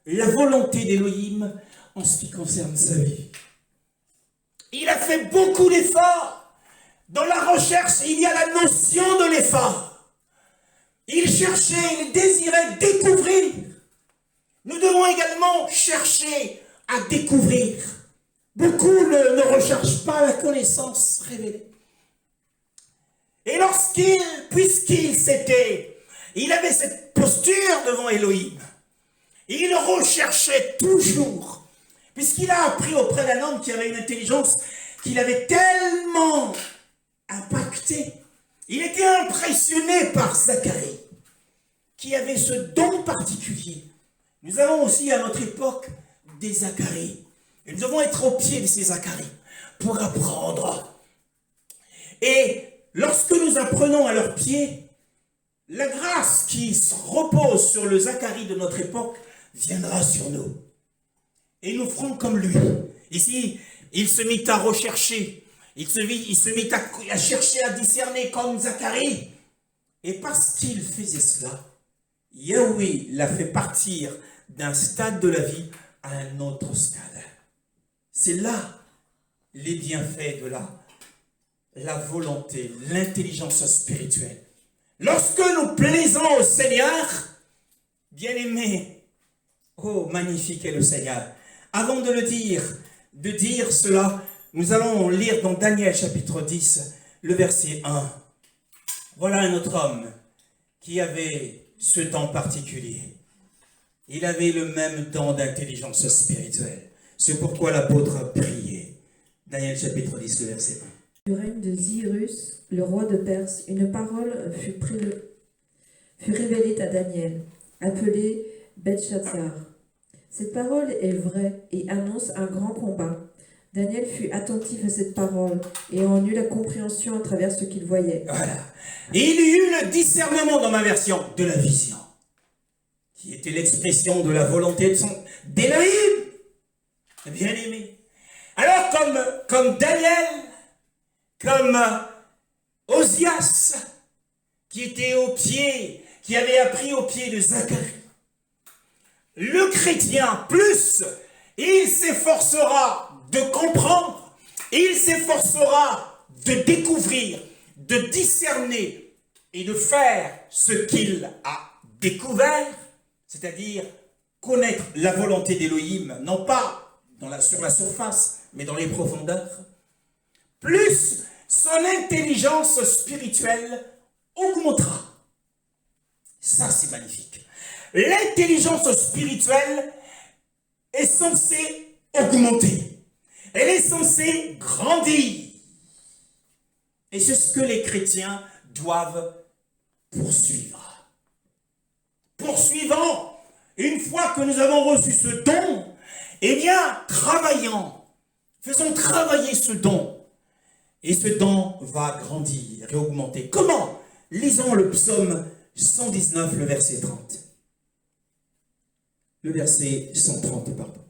la volonté d'Élohim en ce qui concerne sa vie. Il a fait beaucoup d'efforts. Dans la recherche, il y a la notion de l'effort. Il cherchait, il désirait découvrir. Nous devons également chercher à découvrir. Beaucoup ne recherchent pas la connaissance révélée. Et il avait cette posture devant Elohim, il recherchait toujours, puisqu'il a appris auprès d'un homme qui avait une intelligence qu'il avait tellement impacté. Il était impressionné par Zacharie, qui avait ce don particulier. Nous avons aussi à notre époque des Zacharie. Et nous devons être au pied de ces Zacharie pour apprendre. Et lorsque nous apprenons à leurs pieds, la grâce qui se repose sur le Zacharie de notre époque viendra sur nous. Et nous ferons comme lui. Ici, il se mit à rechercher. Il se mit à chercher, à discerner comme Zacharie. Et parce qu'il faisait cela, Yahweh l'a fait partir d'un stade de la vie à un autre stade. C'est là les bienfaits de la volonté, l'intelligence spirituelle. Lorsque nous plaisons au Seigneur, bien-aimés, oh, magnifique est le Seigneur. Avant de dire cela, nous allons lire dans Daniel chapitre 10, le verset 1. Voilà un autre homme qui avait ce don particulier. Il avait le même don d'intelligence spirituelle. C'est pourquoi l'apôtre a prié. Daniel chapitre 10, le verset 1. Du règne de Cyrus, le roi de Perse, une parole fut révélée à Daniel, appelé Belchazzar. Cette parole est vraie et annonce un grand combat. Daniel fut attentif à cette parole et en eut la compréhension à travers ce qu'il voyait. Voilà. Et il y eut le discernement dans ma version de la vision, qui était l'expression de la volonté d'Élohim. Bien aimé. Alors comme Daniel, comme Osias, qui était qui avait appris au pied de Zacharie, le chrétien, plus il s'efforcera de comprendre, il s'efforcera de découvrir, de discerner et de faire ce qu'il a découvert, c'est-à-dire connaître la volonté d'Élohim, non pas sur la surface, mais dans les profondeurs, plus son intelligence spirituelle augmentera. Ça, c'est magnifique. L'intelligence spirituelle est censée augmenter. Elle est censée grandir. Et c'est ce que les chrétiens doivent poursuivre. Poursuivant, une fois que nous avons reçu ce don, eh bien, faisons travailler ce don. Et ce don va grandir et augmenter. Comment? Lisons le psaume 119, le verset 30. Le verset 130, pardon.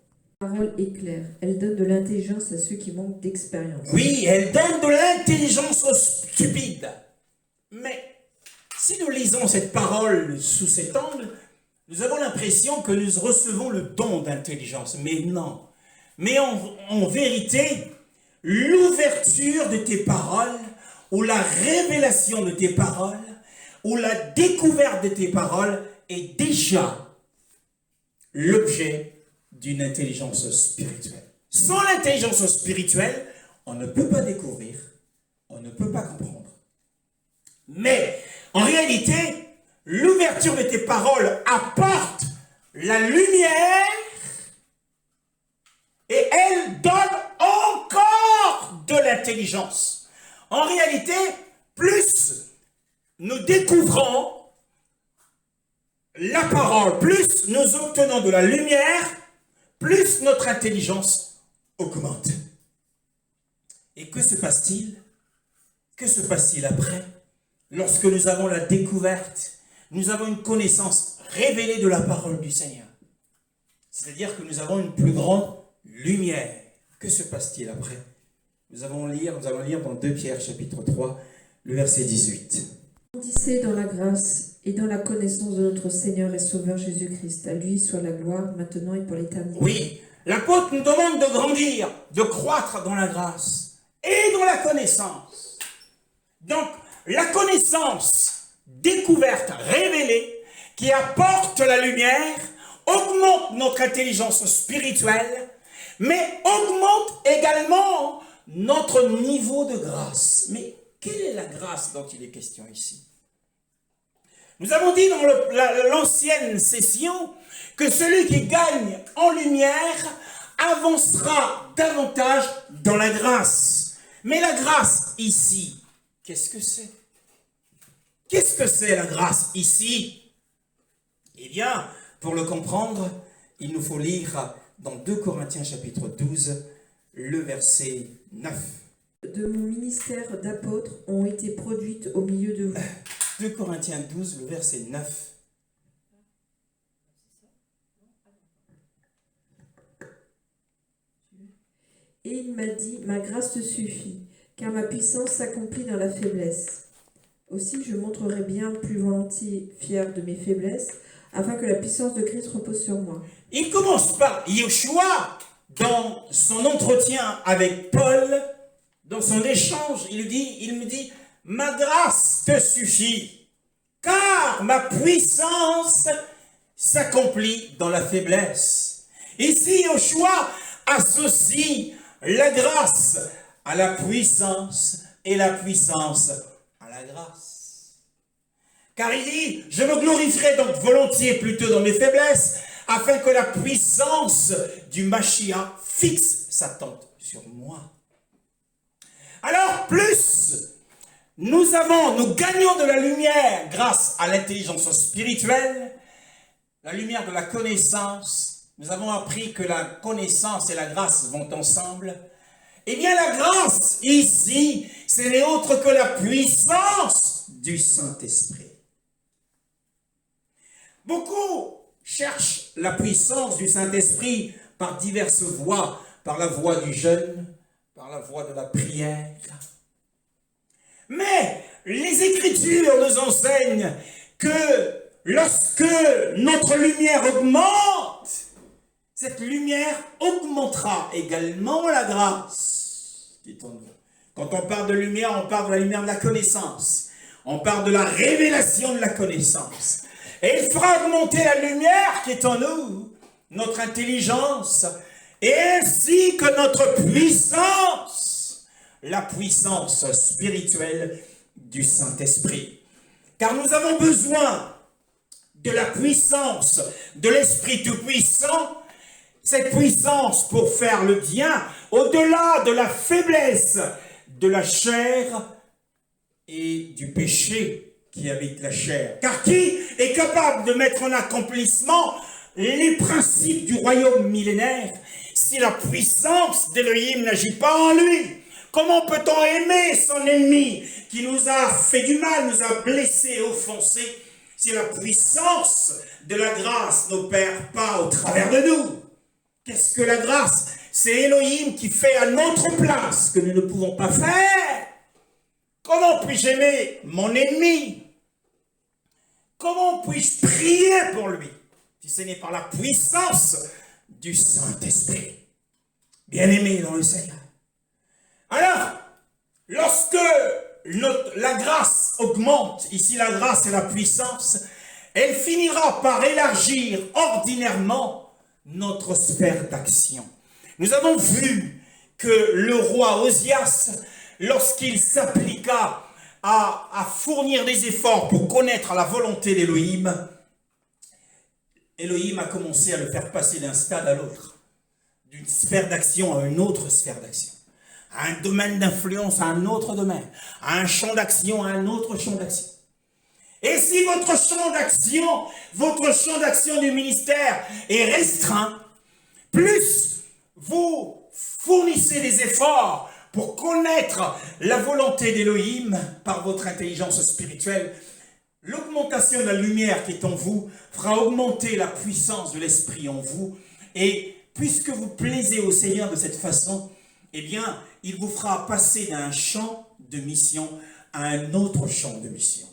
La parole est claire. Elle donne de l'intelligence à ceux qui manquent d'expérience. Oui, elle donne de l'intelligence aux stupides. Mais si nous lisons cette parole sous cet angle, nous avons l'impression que nous recevons le don d'intelligence. Mais non. Mais en vérité, l'ouverture de tes paroles où la révélation de tes paroles, où la découverte de tes paroles est déjà l'objet d'une intelligence spirituelle. Sans l'intelligence spirituelle, on ne peut pas découvrir, on ne peut pas comprendre. Mais, en réalité, l'ouverture de tes paroles apporte la lumière et elle donne encore de l'intelligence. En réalité, plus nous découvrons la parole, plus nous obtenons de la lumière, plus notre intelligence augmente. Et que se passe-t-il? Que se passe-t-il après? Lorsque nous avons la découverte, nous avons une connaissance révélée de la parole du Seigneur. C'est-à-dire que nous avons une plus grande lumière. Que se passe-t-il après? Nous allons lire dans 2 Pierre chapitre 3, le verset 18. Grandissez dans la grâce et dans la connaissance de notre Seigneur et Sauveur Jésus-Christ. À lui soit la gloire, maintenant et pour l'éternité. Oui, l'apôtre nous demande de grandir, de croître dans la grâce et dans la connaissance. Donc, la connaissance découverte, révélée, qui apporte la lumière, augmente notre intelligence spirituelle, mais augmente également notre niveau de grâce. Mais quelle est la grâce dont il est question ici? Nous avons dit dans l'ancienne session que celui qui gagne en lumière avancera davantage dans la grâce. Mais la grâce ici, qu'est-ce que c'est? Qu'est-ce que c'est la grâce ici? Eh bien, pour le comprendre, il nous faut lire dans 2 Corinthiens chapitre 12, le verset 9. De mon ministère d'apôtre ont été produites au milieu de vous. 2 Corinthiens 12, le verset 9. Et il m'a dit, ma grâce te suffit, car ma puissance s'accomplit dans la faiblesse. Aussi je montrerai bien plus volontiers fier de mes faiblesses, afin que la puissance de Christ repose sur moi. Il commence par Yeshua, dans son entretien avec Paul, dans son échange, il me dit, ma grâce te suffit, car ma puissance s'accomplit dans la faiblesse. Ici, Yeshua associe la grâce à la puissance et la puissance à la grâce. Car il dit, je me glorifierai donc volontiers plutôt dans mes faiblesses, afin que la puissance du Mashiach fixe sa tente sur moi. Alors plus nous gagnons de la lumière grâce à l'intelligence spirituelle, la lumière de la connaissance, nous avons appris que la connaissance et la grâce vont ensemble. Eh bien la grâce ici, ce n'est autre que la puissance du Saint-Esprit. Beaucoup cherchent la puissance du Saint-Esprit par diverses voies, par la voie du jeûne, par la voie de la prière. Mais les Écritures nous enseignent que lorsque notre lumière augmente, cette lumière augmentera également la grâce. Quand on parle de lumière, on parle de la lumière de la connaissance. On parle de la révélation de la connaissance. Et il fera augmenter la lumière qui est en nous, notre intelligence, et ainsi que notre puissance, la puissance spirituelle du Saint-Esprit. Car nous avons besoin de la puissance de l'Esprit Tout-Puissant, cette puissance pour faire le bien, au-delà de la faiblesse de la chair et du péché qui habite la chair. Car qui est capable de mettre en accomplissement les principes du royaume millénaire si la puissance d'Élohim n'agit pas en lui? Comment peut-on aimer son ennemi qui nous a fait du mal, nous a blessés, offensés, si la puissance de la grâce n'opère pas au travers de nous? Qu'est-ce que la grâce? C'est Elohim qui fait à notre place ce que nous ne pouvons pas faire. Comment puis-je aimer mon ennemi? Comment puis-je prier pour lui si ce n'est par la puissance du Saint-Esprit? Bien-aimé dans le Seigneur. Alors, lorsque la grâce augmente, ici la grâce et la puissance, elle finira par élargir ordinairement notre sphère d'action. Nous avons vu que le roi Osias, lorsqu'il s'appliqua à fournir des efforts pour connaître la volonté d'Élohim, Élohim a commencé à le faire passer d'un stade à l'autre, d'une sphère d'action à une autre sphère d'action, à un domaine d'influence à un autre domaine, à un champ d'action à un autre champ d'action. Et si votre champ d'action du ministère est restreint, plus vous fournissez des efforts pour connaître la volonté d'Élohim par votre intelligence spirituelle, l'augmentation de la lumière qui est en vous fera augmenter la puissance de l'esprit en vous. Et puisque vous plaisez au Seigneur de cette façon, eh bien, il vous fera passer d'un champ de mission à un autre champ de mission.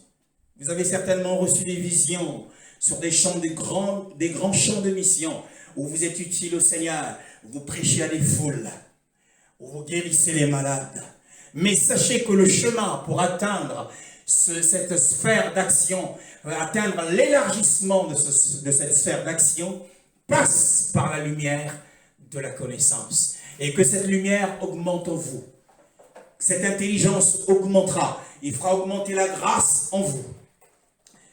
Vous avez certainement reçu des visions sur des grands champs de mission où vous êtes utile au Seigneur, vous prêchez à des foules, où vous guérissez les malades. Mais sachez que le chemin pour atteindre cette sphère d'action, atteindre l'élargissement de cette sphère d'action, passe par la lumière de la connaissance. Et que cette lumière augmente en vous. Cette intelligence augmentera. Il fera augmenter la grâce en vous.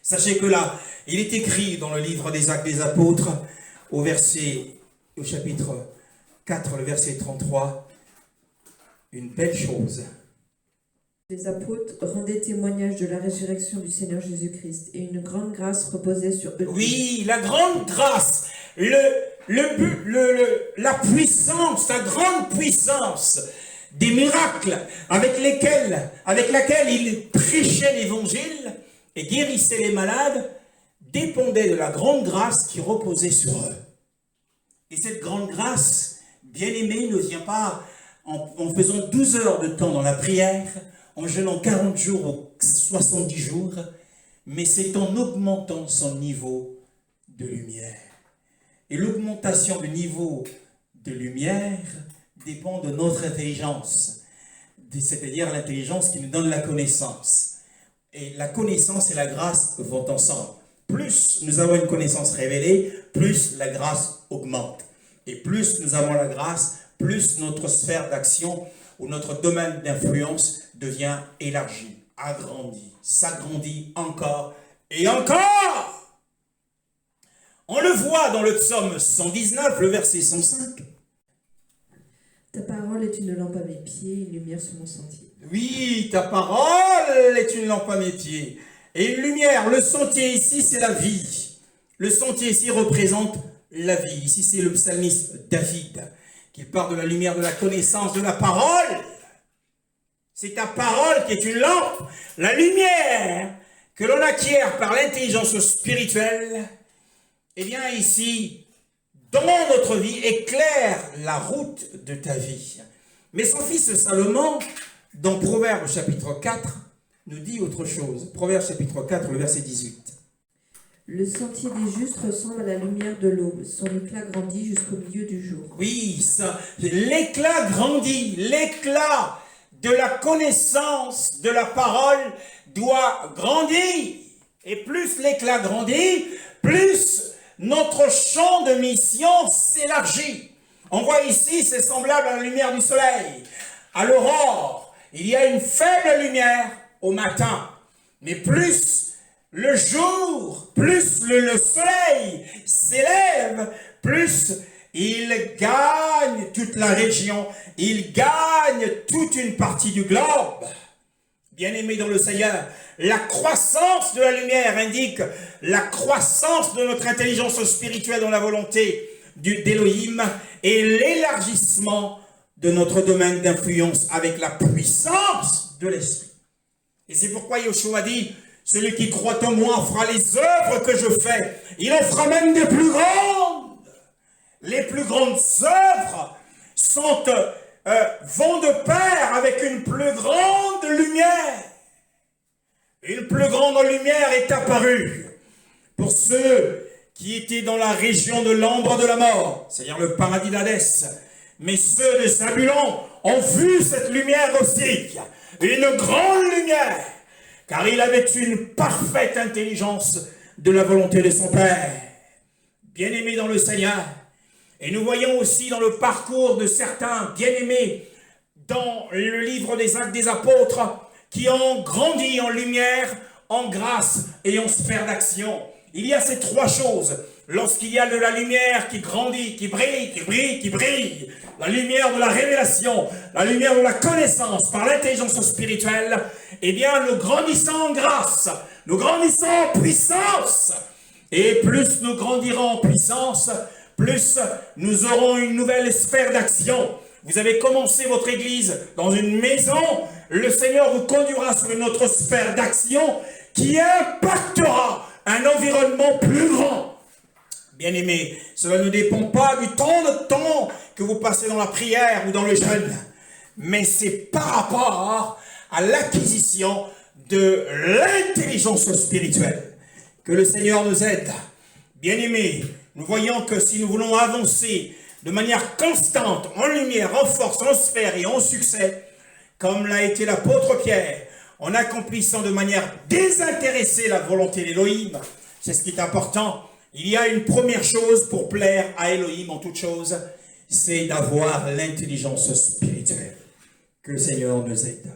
Sachez que là, il est écrit dans le livre des Actes des Apôtres, au chapitre 4, le verset 33, une belle chose. Les apôtres rendaient témoignage de la résurrection du Seigneur Jésus-Christ et une grande grâce reposait sur eux. Oui, la grande grâce, la puissance, la grande puissance des miracles avec laquelle ils prêchaient l'évangile et guérissaient les malades dépendait de la grande grâce qui reposait sur eux. Et cette grande grâce, bien aimée, ne vient pas en faisant 12 heures de temps dans la prière, en jeûnant 40 jours ou 70 jours, mais c'est en augmentant son niveau de lumière. Et l'augmentation du niveau de lumière dépend de notre intelligence, c'est-à-dire l'intelligence qui nous donne la connaissance. Et la connaissance et la grâce vont ensemble. Plus nous avons une connaissance révélée, plus la grâce augmente. Et plus nous avons la grâce, plus notre sphère d'action ou notre domaine d'influence devient élargi, agrandi, s'agrandit encore et encore. On le voit dans le psaume 119, le verset 105. Ta parole est une lampe à mes pieds, une lumière sur mon sentier. Oui, ta parole est une lampe à mes pieds. Et une lumière, le sentier ici, c'est la vie. Le sentier ici représente la vie. Ici, c'est le psalmiste David qui parle de la lumière de la connaissance de la parole. C'est ta parole qui est une lampe. La lumière que l'on acquiert par l'intelligence spirituelle, eh bien ici, dans notre vie, éclaire la route de ta vie. Mais son fils Salomon, dans Proverbes chapitre 4, nous dit autre chose. Proverbes chapitre 4, le verset 18. Le sentier des justes ressemble à la lumière de l'aube. Son éclat grandit jusqu'au milieu du jour. Oui, l'éclat grandit. L'éclat de la connaissance de la parole doit grandir. Et plus l'éclat grandit, plus notre champ de mission s'élargit. On voit ici, c'est semblable à la lumière du soleil. À l'aurore, il y a une faible lumière au matin. Mais plus le jour, plus le soleil s'élève, plus il gagne toute la région, il gagne toute une partie du globe. Bien-aimés dans le Seigneur, la croissance de la lumière indique la croissance de notre intelligence spirituelle dans la volonté d'Élohim et l'élargissement de notre domaine d'influence avec la puissance de l'Esprit. Et c'est pourquoi Yoshua dit, celui qui croit en moi fera les œuvres que je fais. Il en fera même des plus grandes. Les plus grandes œuvres vont de pair avec une plus grande lumière. Une plus grande lumière est apparue pour ceux qui étaient dans la région de l'ombre de la mort, c'est-à-dire le paradis d'Hadès. Mais ceux de Zabulon ont vu cette lumière aussi. une grande lumière, car il avait une parfaite intelligence de la volonté de son Père. Bien-aimés dans le Seigneur, et nous voyons aussi dans le parcours de certains bien-aimés dans le livre des Actes des Apôtres qui ont grandi en lumière, en grâce et en sphère d'action. Il y a ces trois choses. Lorsqu'il y a de la lumière qui grandit, qui brille, qui brille, qui brille, la lumière de la révélation, la lumière de la connaissance par l'intelligence spirituelle, eh bien nous grandissons en grâce, nous grandissons en puissance. Et plus nous grandirons en puissance, plus nous aurons une nouvelle sphère d'action. Vous avez commencé votre église dans une maison, le Seigneur vous conduira sur une autre sphère d'action qui impactera un environnement plus grand. Bien-aimés, cela ne dépend pas du temps que vous passez dans la prière ou dans le jeûne, mais c'est par rapport à l'acquisition de l'intelligence spirituelle. Que le Seigneur nous aide. Bien-aimés, nous voyons que si nous voulons avancer de manière constante, en lumière, en force, en sphère et en succès, comme l'a été l'apôtre Pierre, en accomplissant de manière désintéressée la volonté d'Élohim, c'est ce qui est important. Il y a une première chose pour plaire à Élohim en toute chose, c'est d'avoir l'intelligence spirituelle. Que le Seigneur nous aide.